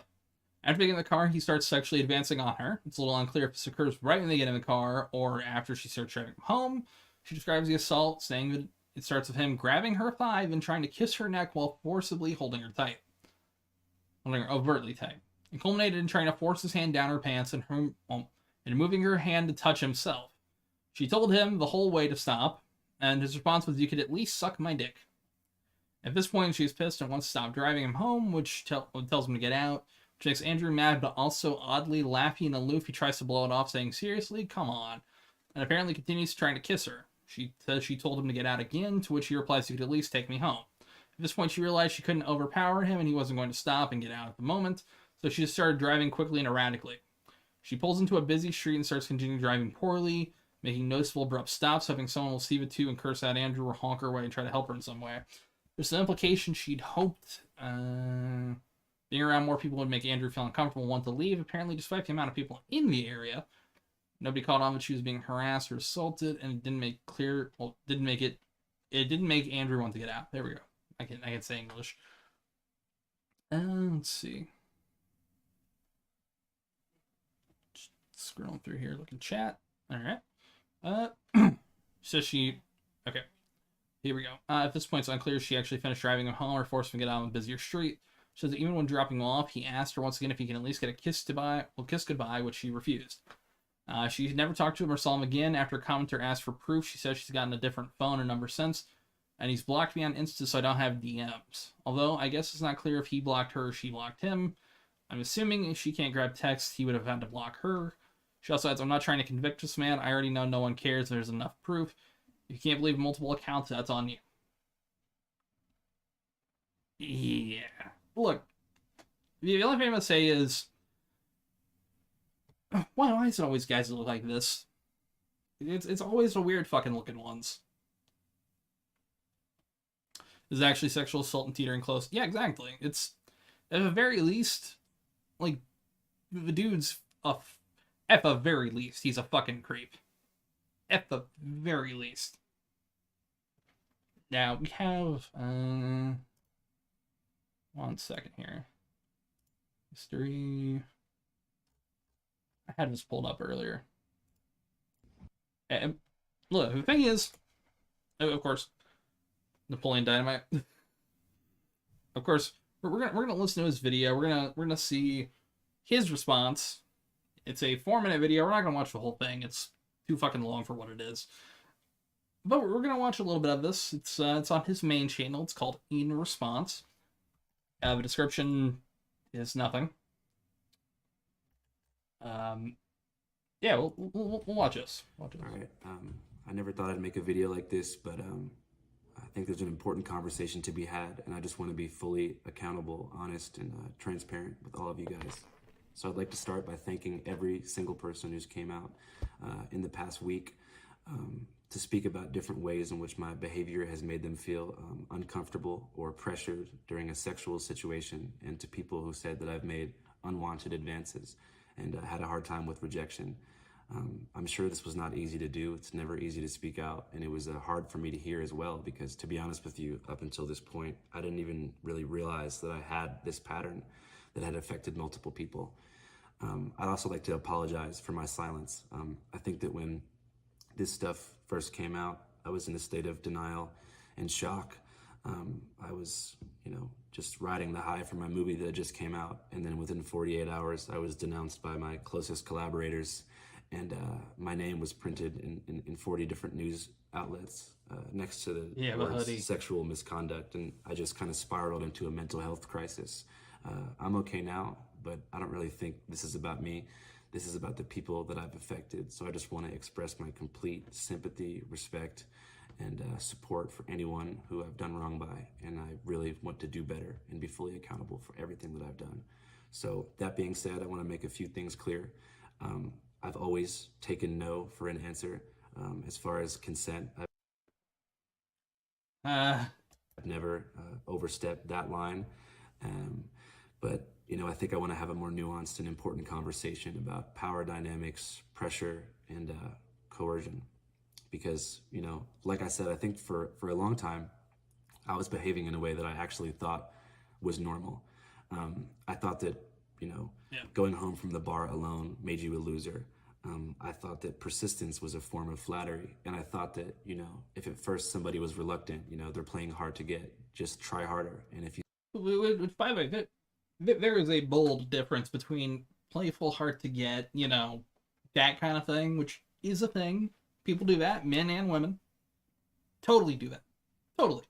After being in the car, he starts sexually advancing on her. It's a little unclear if this occurs right when they get in the car or after she starts driving home. She describes the assault, saying that it starts with him grabbing her thigh and trying to kiss her neck while forcibly holding her tight. Holding her overtly tight. It culminated in trying to force his hand down her pants and moving her hand to touch himself. She told him the whole way to stop, and his response was, you could at least suck my dick. At this point, she's pissed and wants to stop driving him home, which tells him to get out, which makes Andrew mad, but also oddly laughy and aloof. He tries to blow it off, saying, seriously, come on, and apparently continues trying to kiss her. She says she told him to get out again, to which he replies, you could at least take me home. At this point, she realized she couldn't overpower him, and he wasn't going to stop and get out at the moment, so she just started driving quickly and erratically. She pulls into a busy street and starts continuing driving poorly, making noticeable abrupt stops, hoping someone will see it too and curse out Andrew or honk her away and try to help her in some way. There's an implication she'd hoped being around more people would make Andrew feel uncomfortable and want to leave. Apparently, despite the amount of people in the area, nobody caught on that she was being harassed or assaulted, and it didn't make Andrew want to get out. There we go. I can say English. Let's see. Just scrolling through here, looking chat. All right. Says she. Okay. Here we go. At this point, it's unclear if she actually finished driving him home or forced him to get out on a busier street. She says that even when dropping him off, he asked her once again if he can at least get a kiss goodbye, which she refused. She never talked to him or saw him again. After a commenter asked for proof, she says she's gotten a different phone and number since, and he's blocked me on Insta, so I don't have DMs. Although, I guess it's not clear if he blocked her or she blocked him. I'm assuming if she can't grab text, he would have had to block her. She also adds, I'm not trying to convict this man. I already know no one cares. There's enough proof. If you can't believe multiple accounts, that's on you. Yeah. Look, the only thing I'm going to say is, why is it always guys that look like this? It's always the weird fucking looking ones. This is actually sexual assault and teetering close. Yeah, exactly. It's, at the very least, like, the dude's at the very least, he's a fucking creep. At the very least. Now, we have, 1 second here. History. I had this pulled up earlier. And look, the thing is, of course, Napoleon Dynamite. Of course, we're gonna listen to his video. We're gonna see his response. It's a 4-minute video. We're not gonna watch the whole thing. It's too fucking long for what it is. But we're gonna watch a little bit of this. It's on his main channel. It's called In Response. The description is nothing. Yeah, we'll watch this. Watch this. All right. I never thought I'd make a video like this, but I think there's an important conversation to be had, and I just want to be fully accountable, honest, and transparent with all of you guys. So I'd like to start by thanking every single person who's came out in the past week to speak about different ways in which my behavior has made them feel uncomfortable or pressured during a sexual situation, and to people who said that I've made unwanted advances and had a hard time with rejection. I'm sure this was not easy to do. It's never easy to speak out, and it was hard for me to hear as well, because to be honest with you, up until this point, I didn't even really realize that I had this pattern that had affected multiple people. I'd also like to apologize for my silence. I think that when this stuff first came out, I was in a state of denial and shock. I was, just riding the high from my movie that just came out, and then within 48 hours, I was denounced by my closest collaborators, and my name was printed in 40 different news outlets next to the words sexual misconduct, and I just kind of spiraled into a mental health crisis. I'm okay now, but I don't really think this is about me. This is about the people that I've affected. So I just want to express my complete sympathy, respect, and support for anyone who I've done wrong by. And I really want to do better and be fully accountable for everything that I've done. So that being said, I want to make a few things clear. I've always taken no for an answer. As far as consent, I've never overstepped that line. But I think I want to have a more nuanced and important conversation about power dynamics, pressure, and coercion. Because, like I said, I think for a long time, I was behaving in a way that I actually thought was normal. I thought that, going home from the bar alone made you a loser. I thought that persistence was a form of flattery. And I thought that, if at first somebody was reluctant, they're playing hard to get, just try harder. And if you... Which, by the way, there is a bold difference between playful, hard to get, that kind of thing, which is a thing. People do that, men and women. Totally do that. Totally.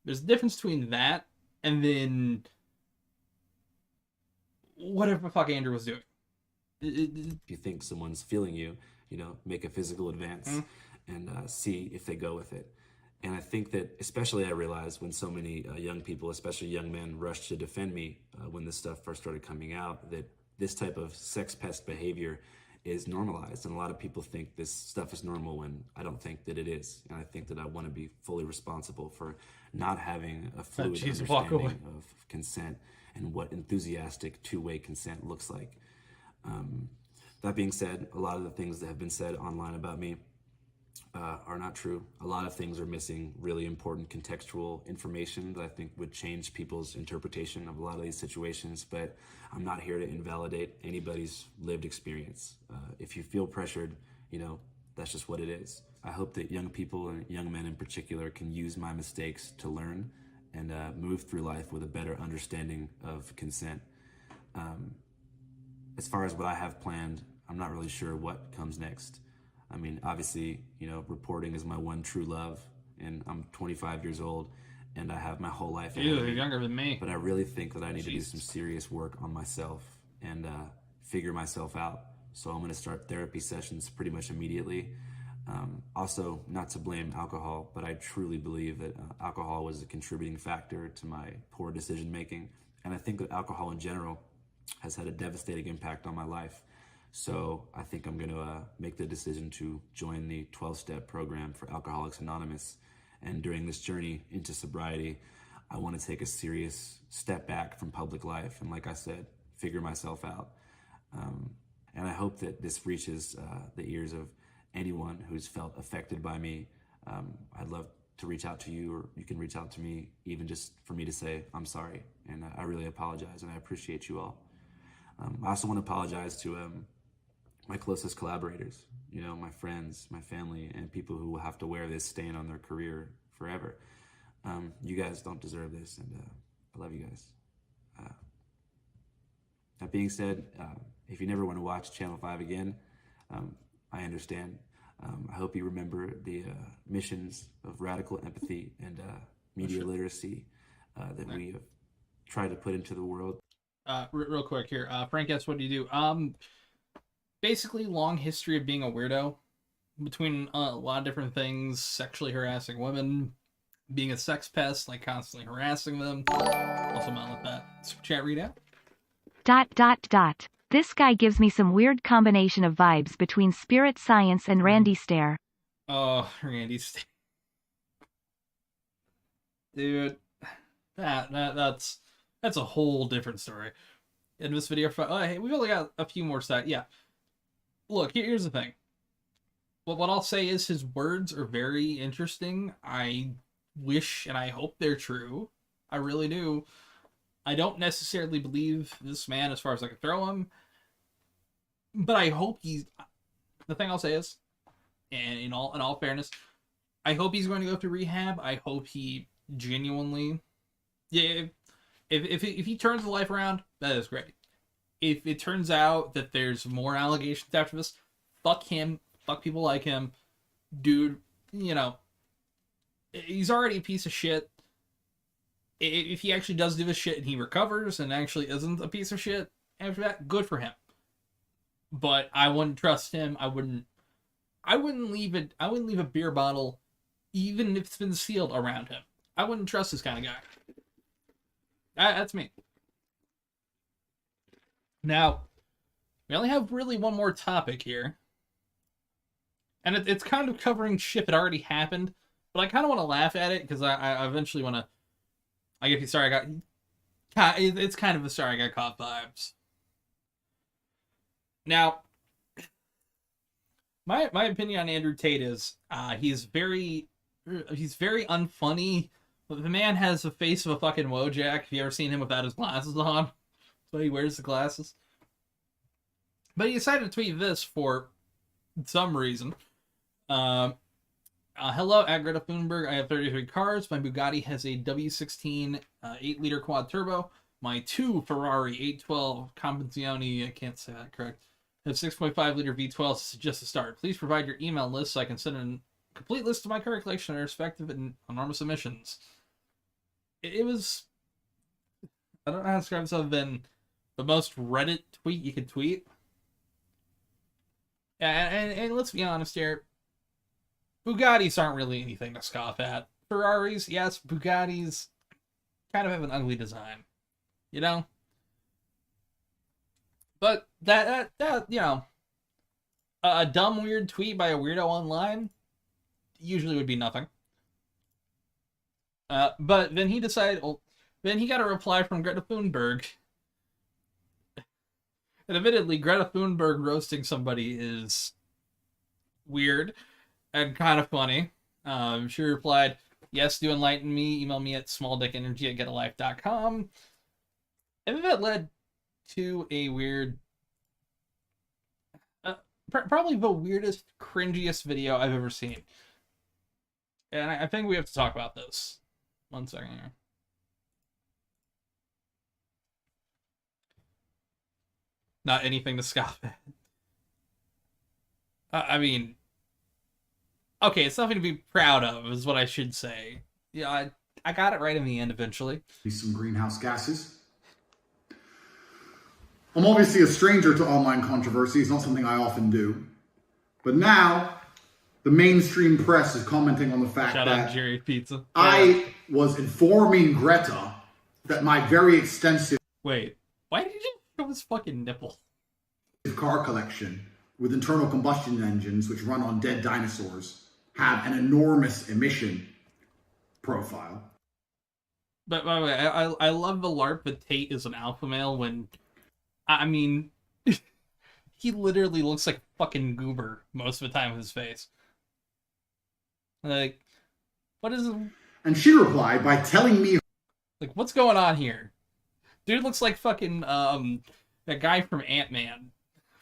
There's a difference between that and then whatever the fuck Andrew was doing. If you think someone's feeling you, make a physical advance and see if they go with it. And I think that, especially I realized when so many young people, especially young men, rushed to defend me when this stuff first started coming out, that this type of sex pest behavior is normalized. And a lot of people think this stuff is normal when I don't think that it is. And I think that I want to be fully responsible for not having a fluid understanding of consent and what enthusiastic two-way consent looks like. That being said, a lot of the things that have been said online about me are not true. A lot of things are missing really important contextual information that I think would change people's interpretation of a lot of these situations, but I'm not here to invalidate anybody's lived experience. If you feel pressured, that's just what it is. I hope that young people and young men in particular can use my mistakes to learn and move through life with a better understanding of consent. As far as what I have planned, I'm not really sure what comes next. I mean, obviously, reporting is my one true love, and I'm 25 years old, and I have my whole life. You're younger than me. But I really think that I need to do some serious work on myself and figure myself out. So I'm going to start therapy sessions pretty much immediately. Also, not to blame alcohol, but I truly believe that alcohol was a contributing factor to my poor decision making. And I think that alcohol in general has had a devastating impact on my life. So I think I'm going to make the decision to join the 12-step program for Alcoholics Anonymous. And during this journey into sobriety, I want to take a serious step back from public life. And like I said, figure myself out. And I hope that this reaches the ears of anyone who's felt affected by me. I'd love to reach out to you, or you can reach out to me, even just for me to say, I'm sorry. And I really apologize, and I appreciate you all. I also want to apologize to my closest collaborators, my friends, my family, and people who will have to wear this stain on their career forever. You guys don't deserve this, and I love you guys. That being said, if you never want to watch Channel 5 again, I understand. I hope you remember the missions of radical empathy and media literacy that we have tried to put into the world. Real quick here, Frank, guess what do you do? basically long history of being a weirdo between a lot of different things, sexually harassing women, being a sex pest, like constantly harassing them. Also not with that. Super chat readout. ... This guy gives me some weird combination of vibes between Spirit Science and Randy Stare. Oh, Randy Stare. Dude, that's a whole different story. In this video, hey, we've only got a few more sides. Yeah. Look, here's the thing. What I'll say is his words are very interesting. I wish and I hope they're true. I really do. I don't necessarily believe this man as far as I can throw him. But I hope he's... The thing I'll say is, and in all fairness, I hope he's going to go through rehab. I hope he genuinely... Yeah, if he turns the life around, that is great. If it turns out that there's more allegations after this, fuck him. Fuck people like him. Dude, you know, he's already a piece of shit. If he actually does do this shit and he recovers and actually isn't a piece of shit after that, good for him. But I wouldn't trust him. I wouldn't leave it. I wouldn't leave a beer bottle, even if it's been sealed, around him. I wouldn't trust this kind of guy. That's me. Now, we only have really one more topic here. And it's kind of covering shit that already happened. But I kind of want to laugh at it, because I eventually want to... I get you sorry I got... It's kind of a sorry I got caught vibes. Now, my opinion on Andrew Tate is he's very unfunny. The man has the face of a fucking Wojak. Have you ever seen him without his glasses on? So he wears the glasses. But he decided to tweet this for some reason. Hello, at Greta Thunberg. I have 33 cars. My Bugatti has a W16 8-liter quad turbo. My 2 Ferrari 812 Compagnioni, I can't say that correct, have 6.5-liter V12s just to start. Please provide your email list so I can send a complete list of my car collection and respective and enormous emissions. It was... I don't know how to describe this other than the most Reddit tweet you could tweet. And let's be honest here. Bugattis aren't really anything to scoff at. Ferraris, yes. Bugattis kind of have an ugly design. You know? But that you know, a dumb, weird tweet by a weirdo online usually would be nothing. But then he decided, well, then he got a reply from Greta Thunberg. And admittedly, Greta Thunberg roasting somebody is weird and kind of funny. She replied, yes, do enlighten me. Email me at smalldickenergy@getalife.com. And then that led to a weird... probably the weirdest, cringiest video I've ever seen. And I think we have to talk about this. 1 second here. Not anything to scoff at. I mean... Okay, it's something to be proud of, is what I should say. Yeah, I got it right in the end eventually. Some greenhouse gases. I'm obviously a stranger to online controversies, not something I often do. But now, the mainstream press is commenting on the fact Shout that out Jerry Pizza. I was informing Greta that my very extensive... Wait, why did you just show his fucking nipple? ...car collection with internal combustion engines which run on dead dinosaurs have an enormous emission profile. But by the way, I love the LARP that Tate is an alpha male when... I mean, he literally looks like a fucking goober most of the time with his face. Like, what is it? And she replied by telling me... Like, what's going on here? Dude looks like fucking, that guy from Ant-Man.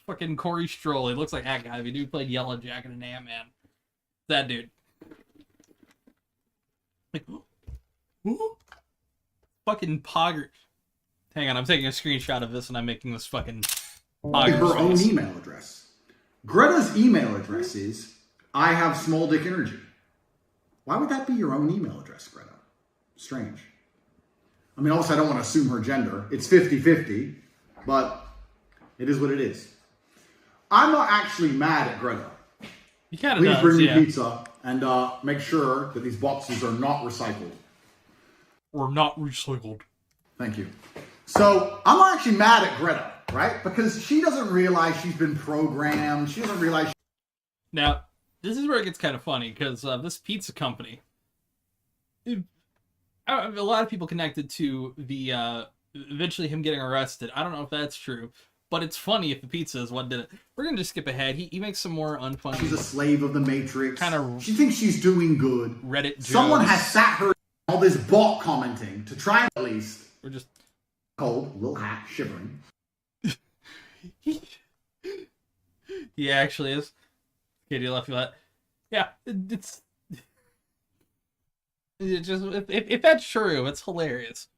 Fucking Corey Stroll. He looks like that guy. The dude played Yellow Jacket in Ant-Man. That dude. Like, fucking Pogger. Hang on, I'm taking a screenshot of this and I'm making this fucking her own email address. Greta's email address is I have small dick energy. Why would that be your own email address, Greta? Strange. I mean, obviously I don't want to assume her gender. It's 50-50, but it is what it is. I'm not actually mad at Greta. He kind of Please does, bring me yeah. pizza and make sure that these boxes are not recycled. Or not recycled. Thank you. So I'm not actually mad at Greta, right? Because she doesn't realize she's been programmed. She doesn't realize. Now, this is where it gets kind of funny, because this pizza company, a lot of people connected to the eventually him getting arrested. I don't know if that's true, but it's funny if the pizza is what did it. We're gonna just skip ahead. He makes some more unfunny. She's a slave of the Matrix. Kind of. She thinks she's doing good. Reddit jokes. Someone has sat her all this bot commenting to try and at least. We're just cold, little hat, shivering. He actually is. Katie left you that. Yeah, it's just if that's true, it's hilarious.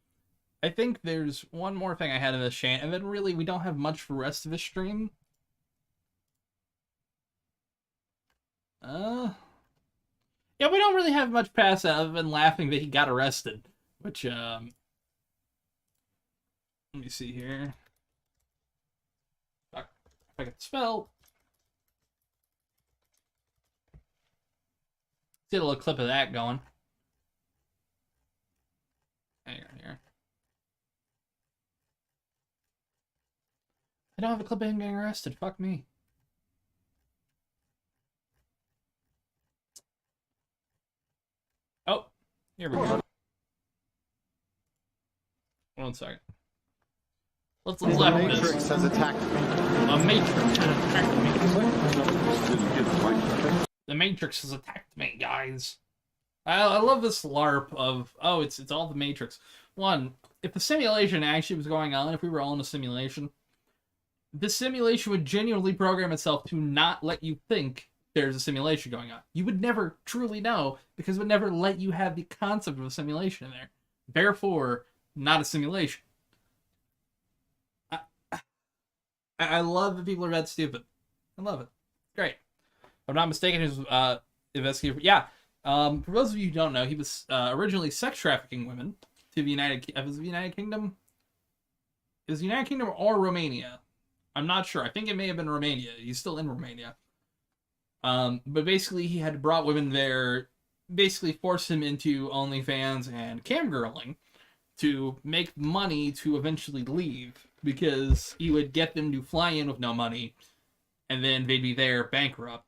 I think there's one more thing I had in this channel, and then really we don't have much for the rest of the stream. Yeah, we don't really have much past that other than laughing that he got arrested, which let me see here. If I can spell. Get a little clip of that going. Hang on here. I don't have a clip of him getting arrested. Fuck me. Oh, here we go. 1 second. Let's laugh at this. Matrix has attacked me. The Matrix has attacked me. The Matrix has attacked me, guys. I love this LARP of, oh, it's all the Matrix. One, if the simulation actually was going on, if we were all in a simulation, the simulation would genuinely program itself to not let you think there's a simulation going on. You would never truly know, because it would never let you have the concept of a simulation in there. Therefore, not a simulation. I love that people are that stupid. I love it. Great. If I'm not mistaken, his investigator. Yeah. For those of you who don't know, he was originally sex trafficking women to the United Kingdom. Is the United Kingdom or Romania? I'm not sure. I think it may have been Romania. He's still in Romania. But basically, he had brought women there, basically forced them into OnlyFans and camgirling to make money to eventually leave, because he would get them to fly in with no money, and then they'd be there bankrupt.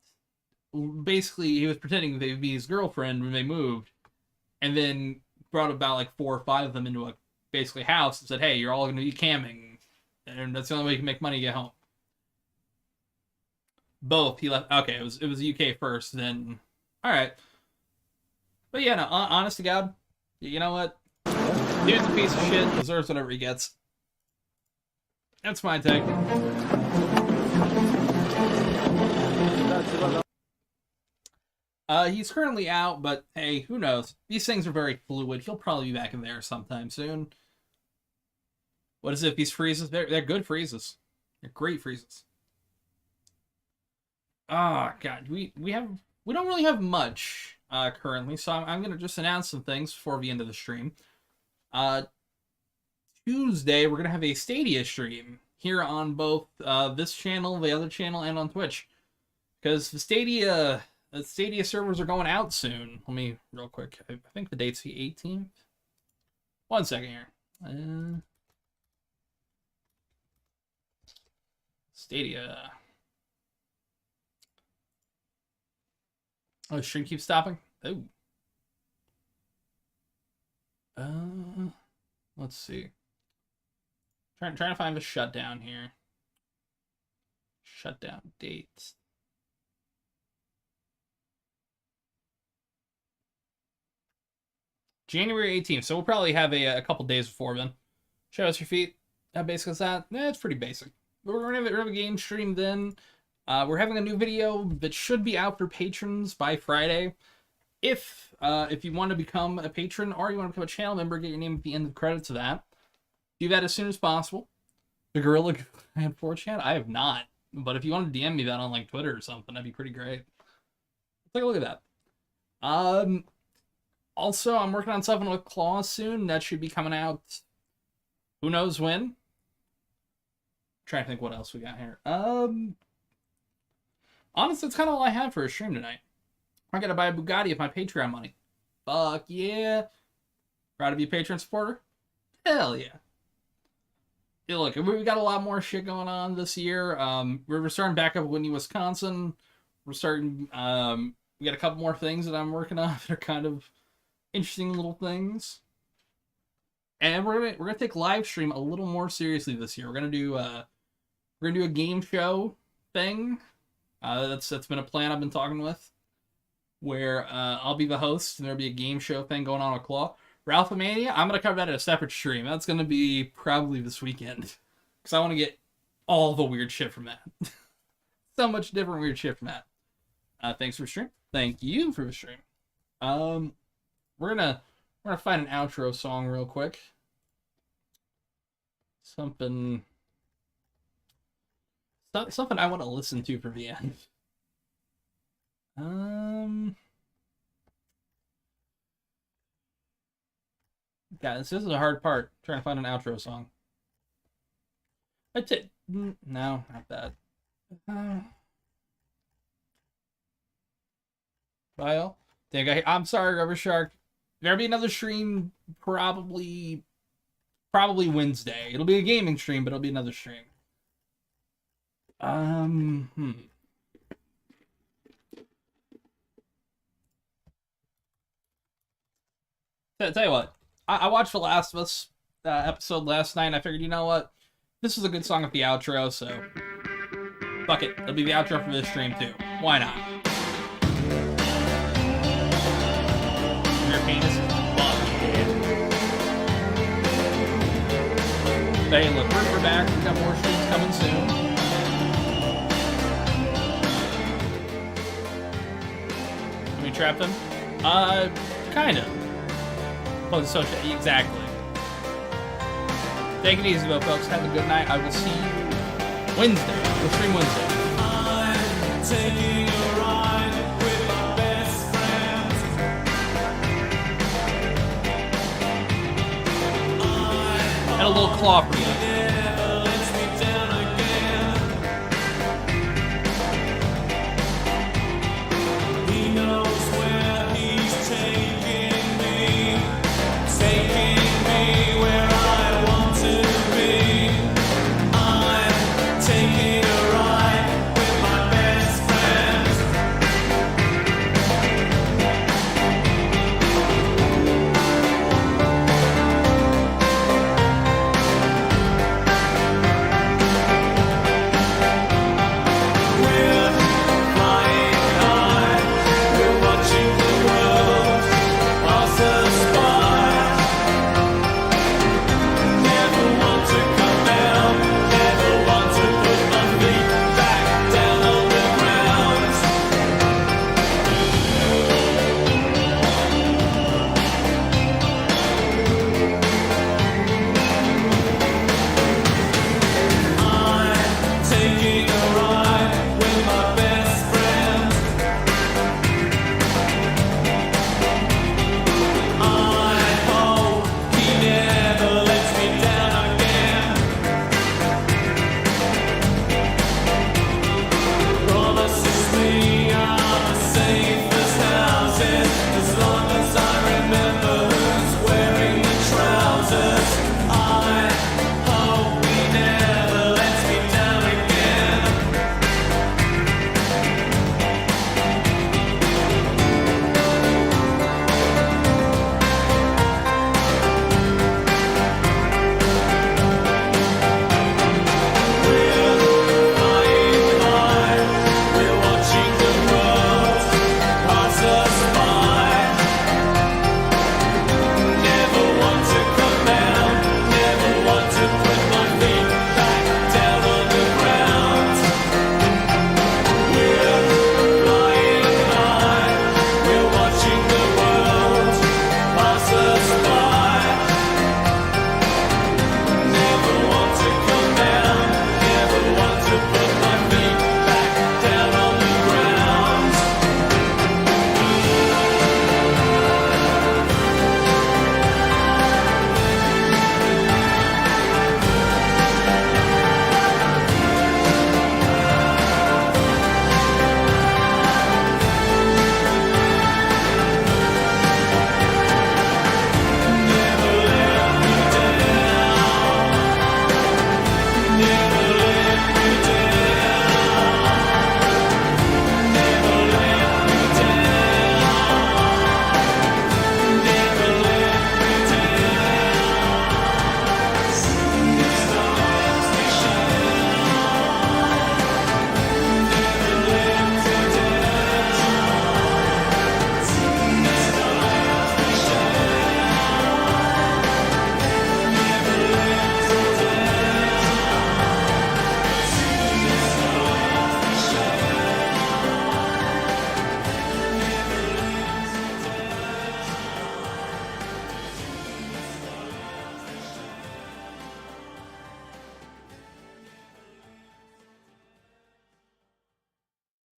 Basically, he was pretending they'd be his girlfriend when they moved, and then brought about like 4 or 5 of them into a basically house and said, hey, you're all going to be camming, and that's the only way you can make money to get home. Both. He left. Okay, it was UK first, then. Alright. But yeah, no, honest to God, you know what? Dude's a piece of shit, deserves whatever he gets. That's my take. He's currently out, but hey, who knows? These things are very fluid. He'll probably be back in there sometime soon. What is it? These freezes? They're good freezes. They're great freezes. Ah, God, we don't really have much currently, so I'm gonna just announce some things before the end of the stream. Tuesday, we're going to have a Stadia stream here on both this channel, the other channel, and on Twitch. Because the Stadia servers are going out soon. Let me, real quick, I think the date's the 18th. 1 second here. Stadia. Oh, the stream keeps stopping? Oh. Let's see. Trying to find the shutdown here. Shutdown dates. January 18th, so we'll probably have a couple days before then. Show us your feet. How basic is that? It's pretty basic. But we're gonna have a game stream then. We're having a new video that should be out for patrons by Friday. If you want to become a patron or you want to become a channel member, get your name at the end of the credits of that. Do that as soon as possible. The Gorilla and 4chan? I have not. But if you want to DM me that on like Twitter or something, that'd be pretty great. Take a look at that. Also, I'm working on something with Claw soon. That should be coming out who knows when. I'm trying to think what else we got here. Honestly, that's kind of all I have for a stream tonight. I gotta buy a Bugatti with my Patreon money. Fuck yeah. Proud to be a Patreon supporter? Hell yeah. Yeah, look, we got a lot more shit going on this year. We're starting back up at Whitney, Wisconsin. We're starting, we got a couple more things that I'm working on that are kind of interesting little things. And we're gonna take live stream a little more seriously this year. We're gonna do a game show thing. That's been a plan I've been talking with, where I'll be the host and there'll be a game show thing going on with Claw. Ralphomania, I'm gonna cover that at a separate stream. That's gonna be probably this weekend, because I want to get all the weird shit from that. So much different weird shit from that. Thanks for the stream. Thank you for the stream. We're gonna find an outro song real quick. Something I want to listen to for the end. Guys, this is a hard part, trying to find an outro song. No, not that. Kyle, I'm sorry, Rubber Shark. There'll be another stream probably Wednesday. It'll be a gaming stream, but it'll be another stream. Tell you what, I watched The Last of Us episode last night, and I figured, you know what? This is a good song at the outro, so fuck it. It'll be the outro for this stream, too. Why not? Your penis? Fuck yeah. But hey, look, we're back. We've got more streams coming soon. Can we trap them? Kind of. Oh, so exactly. Take it easy, though, folks. Have a good night. I will see you Wednesday. We'll stream Wednesday. I'm taking a ride with my best friend. And a little claw for you.